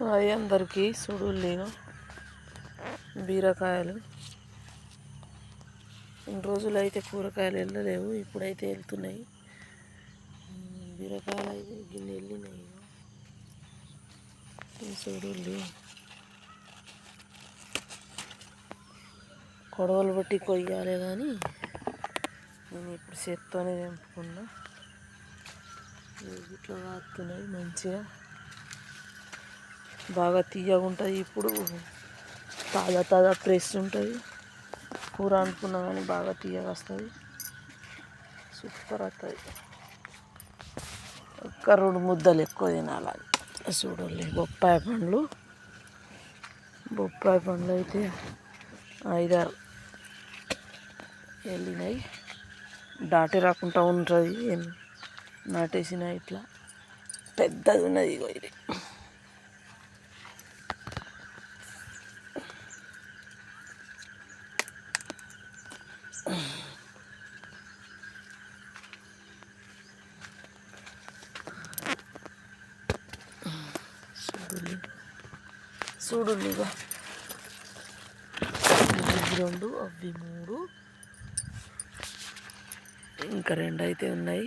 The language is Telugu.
అవి అందరికీ సుడులు బీరకాయలు. ఇన్ని రోజులు అయితే కూరగాయలు వెళ్ళలేవు, ఇప్పుడైతే వెళ్తున్నాయి. బీరకాయలు అయితే గిన్నె వెళ్ళినాయి. సుడులు కొడవలు బట్టి కొయ్యాలి, కానీ నేను ఇప్పుడు చేత్తోనే తెంపుకున్నా. ఇట్లా కాస్తున్నాయి మంచిగా, బాగా తీయగా ఉంటుంది. ఇప్పుడు తాజా తాజా ఫ్రెష్ ఉంటుంది. కూర అనుకున్నా కానీ బాగా తీయగా వస్తుంది, సూపర్ వస్తుంది. ఒక్క 2 ముద్దలు ఎక్కువ తినాలి. చూడాలి బొప్పాయి పండ్లు అయితే 5-6 వెళ్ళినాయి. దాటి రాకుండా ఉంటుంది. నాటేసిన ఇట్లా పెద్దది ఉన్నది. ఇగో ఇది చూడుండి. ఇగో ఇవి 2, అవి 3, ఇంకా 2 అయితే ఉన్నాయి.